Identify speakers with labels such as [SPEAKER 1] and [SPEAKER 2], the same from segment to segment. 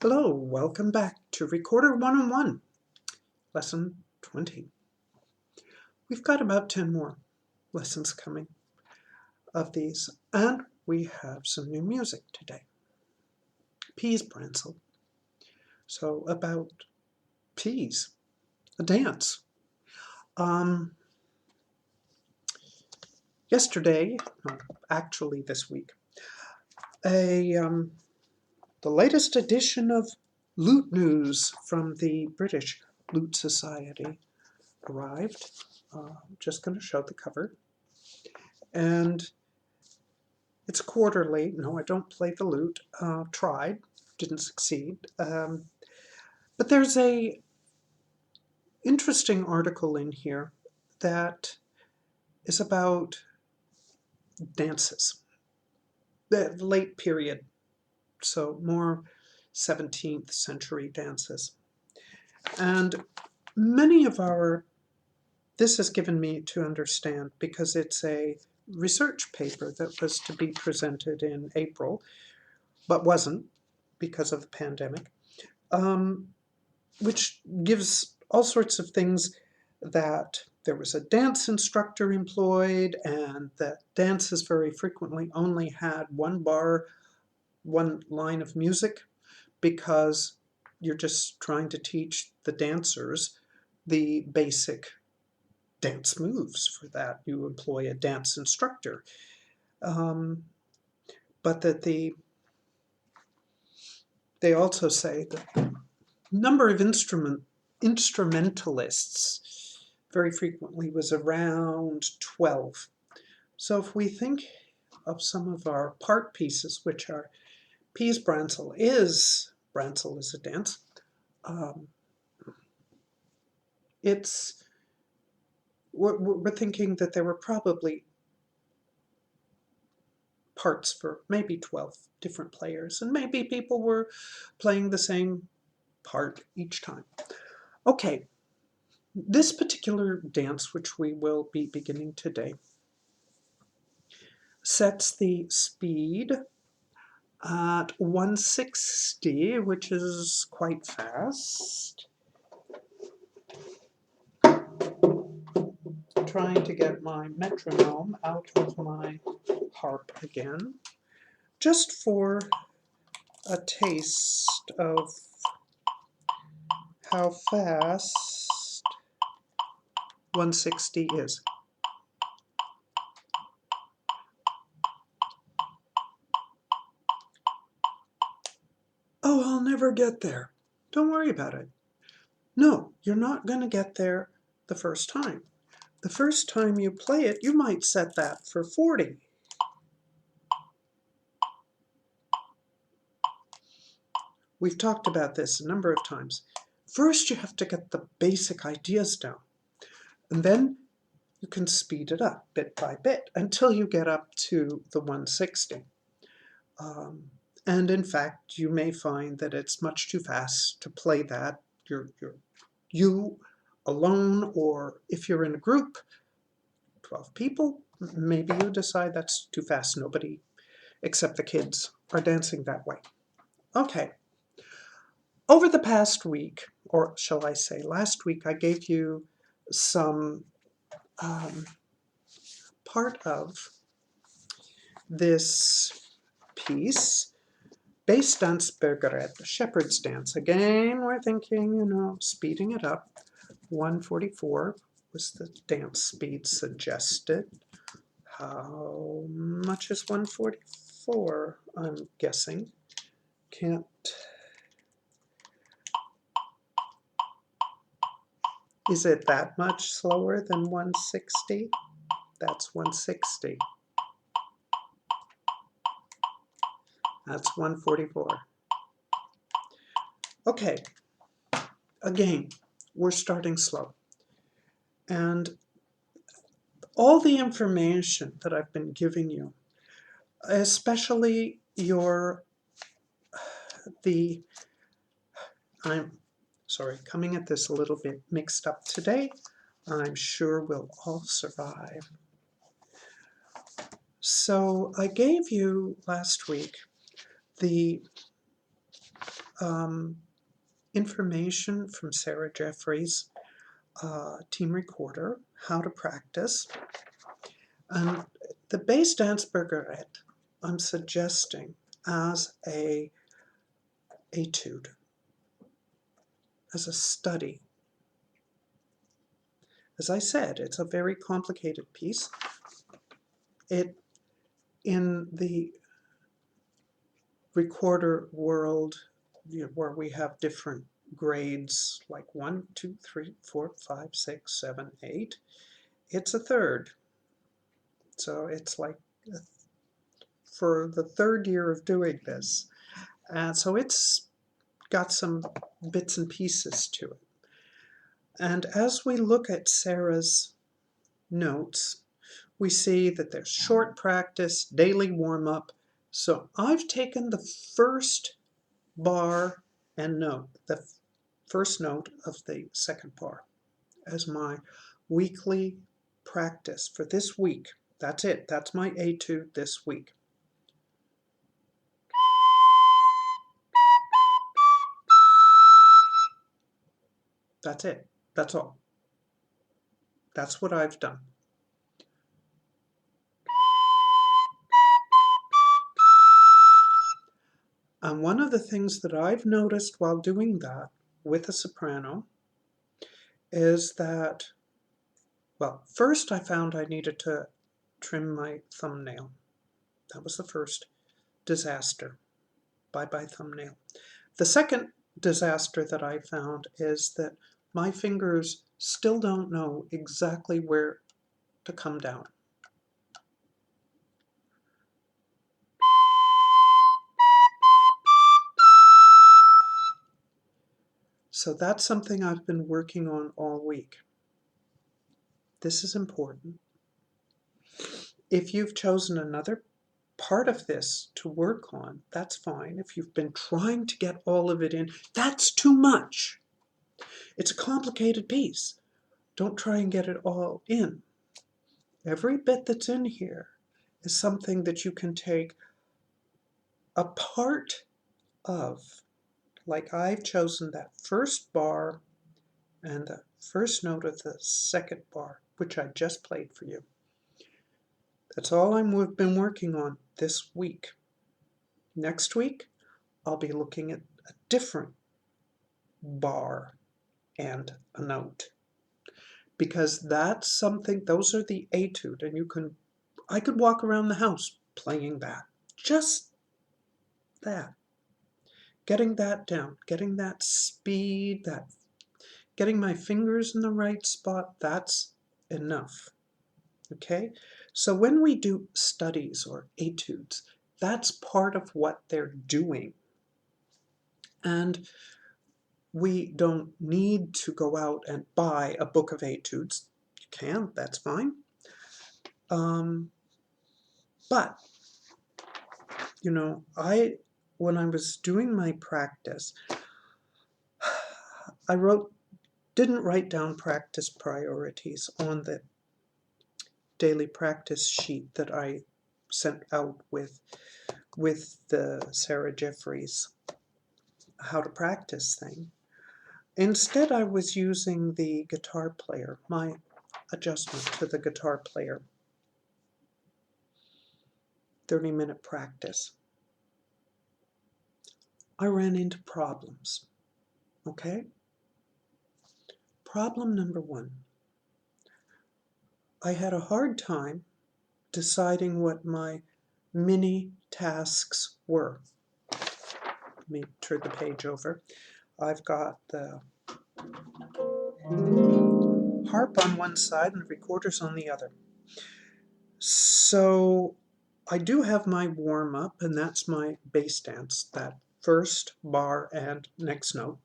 [SPEAKER 1] Hello, welcome back to Recorder 101, Lesson 20. We've got about 10 more lessons coming of these, and we have some new music today. Pease Bransle. So about peas, a dance. Yesterday, actually this week, the latest edition of Lute News from the British Lute Society arrived. I'm just going to show the cover. And it's quarterly. No, I don't play the lute. Tried, didn't succeed. But there's a interesting article in here that is about dances, the late period, so more 17th century dances. And many of this has given me to understand because it's a research paper that was to be presented in April, but wasn't because of the pandemic, which gives all sorts of things that there was a dance instructor employed and that dances very frequently only had one bar, one line of music, because you're just trying to teach the dancers the basic dance moves. For that, you employ a dance instructor. But that they also say that the number of instrumentalists very frequently was around 12. So if we think of some of our part pieces, which are Pease Bransle is a dance, we're thinking that there were probably parts for maybe 12 different players, and maybe people were playing the same part each time. Okay, this particular dance, which we will be beginning today, sets the speed at 160, which is quite fast. Trying to get my metronome out of my harp again, just for a taste of how fast 160 is. Oh, I'll never get there. Don't worry about it. No, you're not going to get there the first time. The first time you play it, you might set that for 40. We've talked about this a number of times. First, you have to get the basic ideas down, and then you can speed it up bit by bit until you get up to the 160. And in fact, you may find that it's much too fast to play that. You alone, or if you're in a group, 12 people, maybe you decide that's too fast. Nobody except the kids are dancing that way. Okay. Over the past week, or shall I say last week, I gave you some part of this piece, Basse Danse Bergaret, the shepherd's dance. Again, we're thinking, speeding it up. 144 was the dance speed suggested. How much is 144? I'm guessing. Can't. Is it that much slower than 160? That's 160. That's 144. Okay, again, we're starting slow. And all the information that I've been giving you, especially I'm sorry, coming at this a little bit mixed up today. I'm sure we'll all survive. So I gave you last week the information from Sarah Jeffries' team recorder, how to practice. And the Basse Danse Bergaret, I'm suggesting as a etude, as a study. As I said, it's a very complicated piece. It, in the recorder world, where we have different grades, like 1, 2, 3, 4, 5, 6, 7, 8, it's a third. So it's like for the third year of doing this. So it's got some bits and pieces to it. And as we look at Sarah's notes, we see that there's short practice, daily warm-up. So I've taken the first bar and note, the first note of the second bar, as my weekly practice for this week. That's it. That's my etude this week. That's it. That's all. That's what I've done. And one of the things that I've noticed while doing that with a soprano is that, well, first I found I needed to trim my thumbnail. That was the first disaster. Bye-bye thumbnail. The second disaster that I found is that my fingers still don't know exactly where to come down. So that's something I've been working on all week. This is important. If you've chosen another part of this to work on, that's fine. If you've been trying to get all of it in, that's too much. It's a complicated piece. Don't try and get it all in. Every bit that's in here is something that you can take a part of. Like I've chosen that first bar and the first note of the second bar, which I just played for you. That's all I've been working on this week. Next week, I'll be looking at a different bar and a note. Because that's something, those are the etude, and I could walk around the house playing that. Just that. Getting that down, getting that speed, getting my fingers in the right spot, that's enough. Okay? So when we do studies or etudes, that's part of what they're doing. And we don't need to go out and buy a book of etudes. You can, that's fine. But, you know, when I was doing my practice, I didn't write down practice priorities on the daily practice sheet that I sent out with the Sarah Jeffries how to practice thing. Instead, I was using the guitar player, my adjustment to the guitar player. 30-minute practice. I ran into problems. Okay? Problem number one. I had a hard time deciding what my mini tasks were. Let me turn the page over. I've got the harp on one side and the recorder's on the other. So I do have my warm-up, and that's my bass dance, that first bar and next note.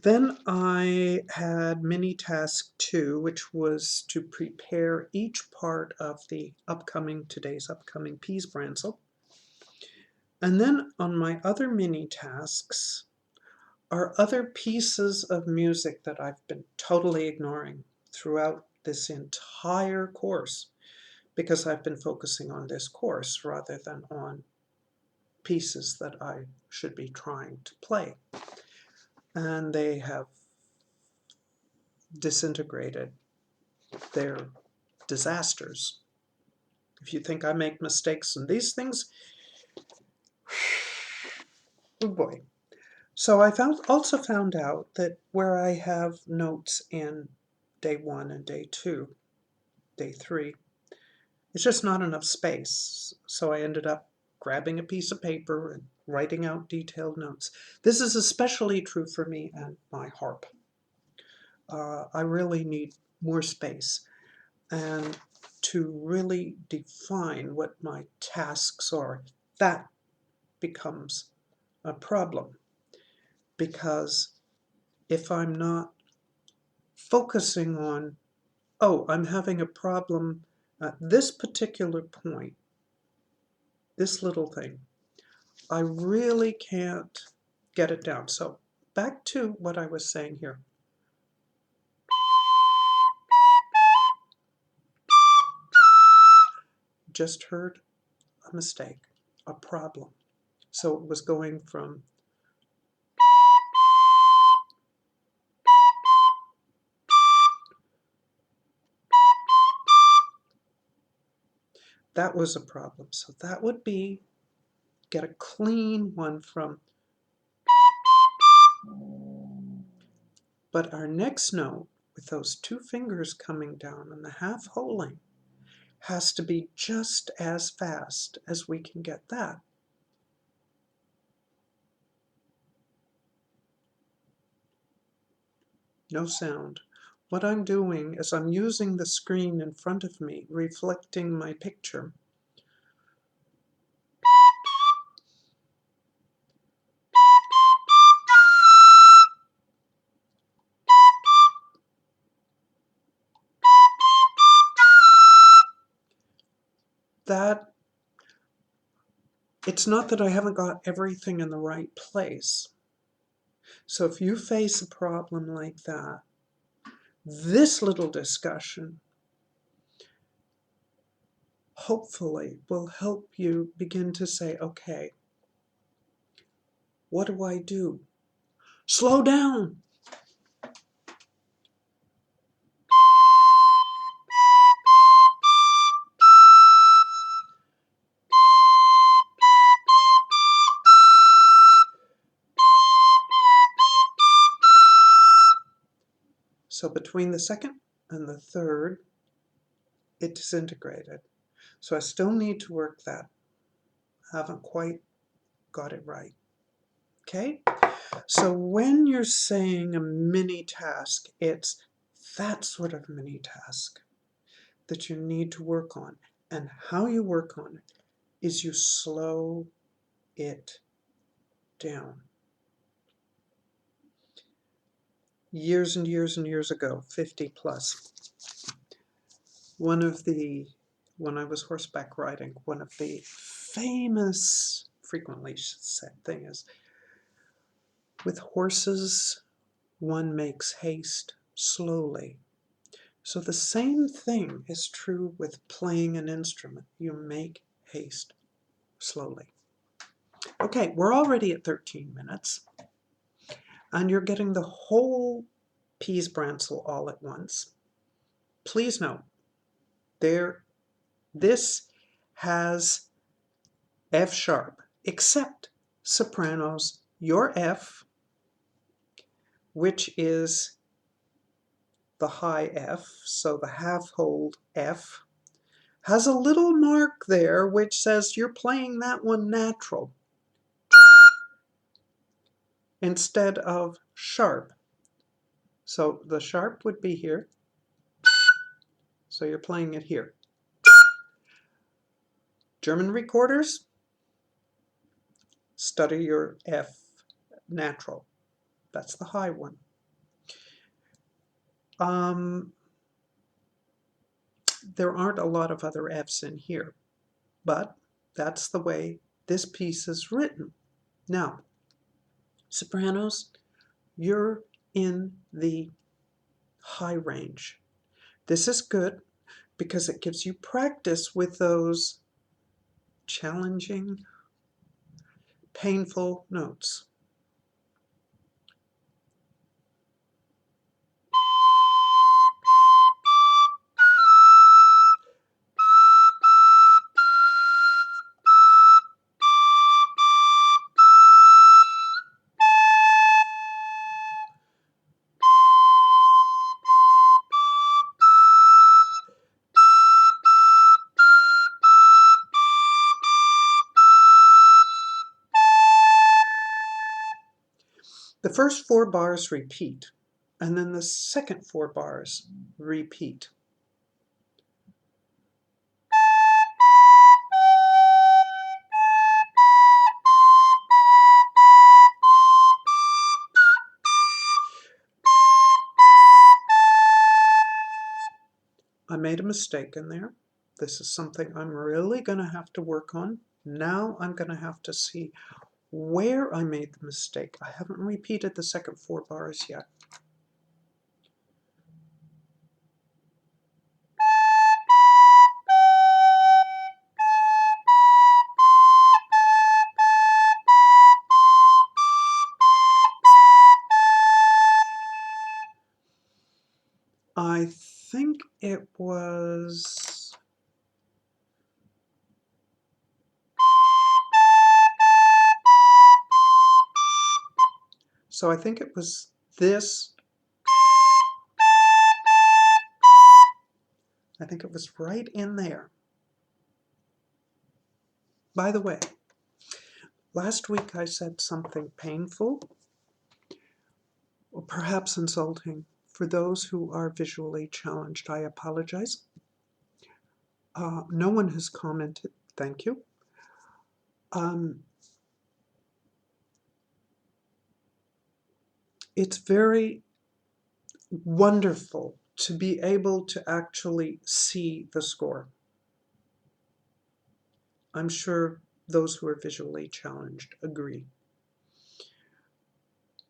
[SPEAKER 1] Then I had mini task 2, which was to prepare each part of today's upcoming Pease Bransle. And then on my other mini tasks are other pieces of music that I've been totally ignoring throughout this entire course, because I've been focusing on this course rather than on pieces that I should be trying to play. And they have disintegrated. They're disasters. If you think I make mistakes in these things, oh boy. So I also found out that where I have notes in day 1 and day 2, day 3, it's just not enough space. So I ended up grabbing a piece of paper and writing out detailed notes. This is especially true for me and my harp. I really need more space and to really define what my tasks are. That becomes a problem, because if I'm not focusing on, oh, I'm having a problem at this particular point, this little thing, I really can't get it down. So back to what I was saying here. Just heard a mistake, a problem. So it was going from that was a problem. So that would be, get a clean one from, but our next note with those 2 fingers coming down and the half holing has to be just as fast as we can get that. No sound. What I'm doing is I'm using the screen in front of me, reflecting my picture. That, it's not that I haven't got everything in the right place. So if you face a problem like that, this little discussion hopefully will help you begin to say, okay, what do I do? Slow down. So between the second and the third, it disintegrated. So I still need to work that. Haven't quite got it right. Okay? So when you're saying a mini task, it's that sort of mini task that you need to work on. And how you work on it is you slow it down. Years and years and years ago, 50 plus, when I was horseback riding, one of the famous, frequently said thing is, with horses, one makes haste slowly. So the same thing is true with playing an instrument. You make haste slowly. Okay, we're already at 13 minutes, and you're getting the whole Pease Bransle all at once. Please note, this has F sharp, except sopranos, your F, which is the high F, so the half hold F, has a little mark there which says you're playing that one natural instead of sharp. So the sharp would be here, so you're playing it here. German recorders, study your F natural. That's the high one. There aren't a lot of other Fs in here, but that's the way this piece is written. Now, sopranos, you're in the high range. This is good because it gives you practice with those challenging painful notes. The first 4 bars repeat, and then the second 4 bars repeat. I made a mistake in there. This is something I'm really going to have to work on. Now I'm going to have to see where I made the mistake. I haven't repeated the second 4 bars yet. I think it was... So I think it was this. I think it was right in there. By the way, last week I said something painful, or perhaps insulting. For those who are visually challenged, I apologize. No one has commented. Thank you. It's very wonderful to be able to actually see the score. I'm sure those who are visually challenged agree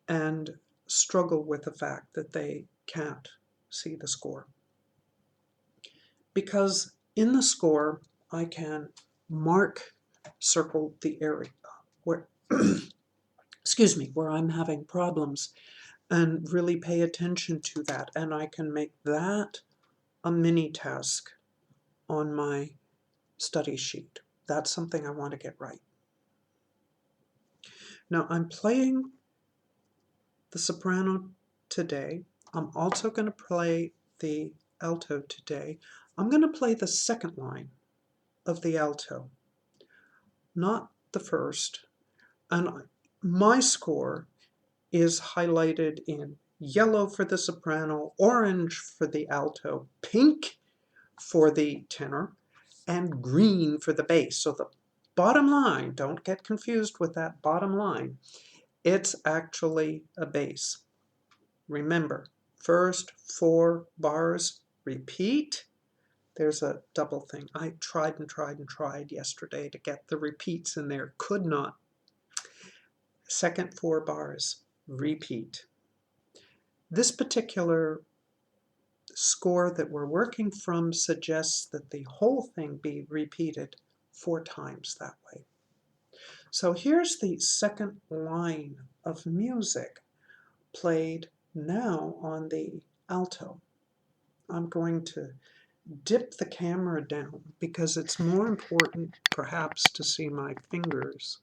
[SPEAKER 1] and struggle with the fact that they can't see the score. Because in the score, I can circle the area where, excuse me, where I'm having problems and really pay attention to that. And I can make that a mini task on my study sheet. That's something I want to get right. Now I'm playing the soprano today. I'm also going to play the alto today. I'm going to play the second line of the alto, not the first. And my score is highlighted in yellow for the soprano, orange for the alto, pink for the tenor, and green for the bass. So the bottom line, don't get confused with that bottom line, it's actually a bass. Remember, first 4 bars repeat. There's a double thing. I tried and tried and tried yesterday to get the repeats in there. Could not. Second 4 bars repeat. This particular score that we're working from suggests that the whole thing be repeated 4 times that way. So here's the second line of music played now on the alto. I'm going to dip the camera down because it's more important perhaps to see my fingers.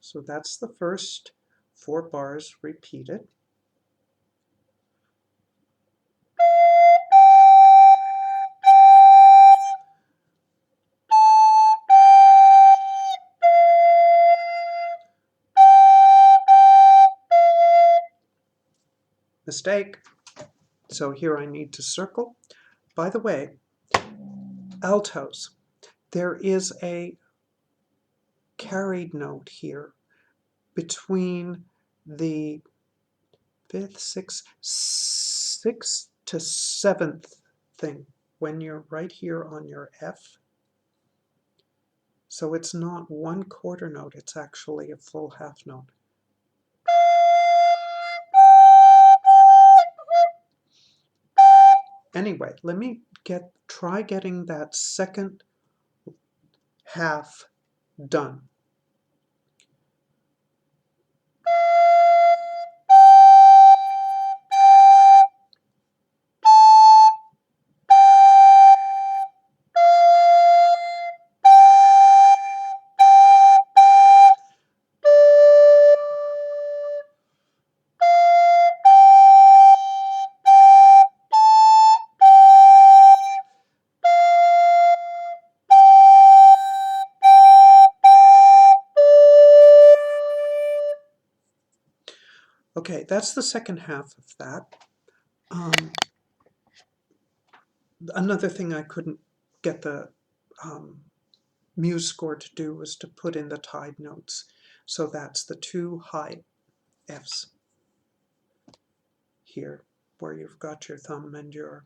[SPEAKER 1] So that's the first 4 bars repeated. Mistake. So here I need to circle. By the way, altos, there is a carried note here between the fifth, sixth to seventh thing when you're right here on your F. So it's not one quarter note, it's actually a full half note. Anyway, let me try getting that second half done. Okay, that's the second half of that. Another thing I couldn't get the Muse score to do was to put in the tied notes. So that's the two high Fs here, where you've got your thumb and your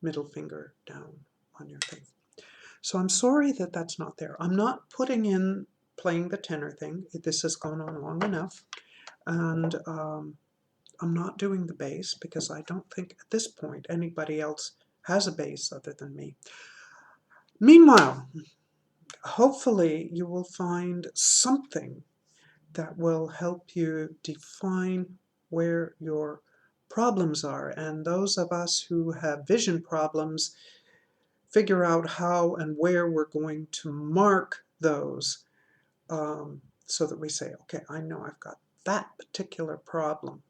[SPEAKER 1] middle finger down on your thing. So I'm sorry that that's not there. I'm not putting in playing the tenor thing. This has gone on long enough. And I'm not doing the bass because I don't think at this point anybody else has a bass other than me. Meanwhile, hopefully you will find something that will help you define where your problems are. And those of us who have vision problems figure out how and where we're going to mark those so that we say, okay, I know I've got that particular problem.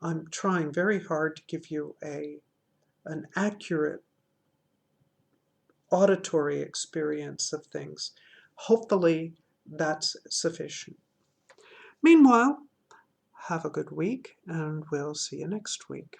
[SPEAKER 1] I'm trying very hard to give you an accurate auditory experience of things. Hopefully that's sufficient. Meanwhile, have a good week and we'll see you next week.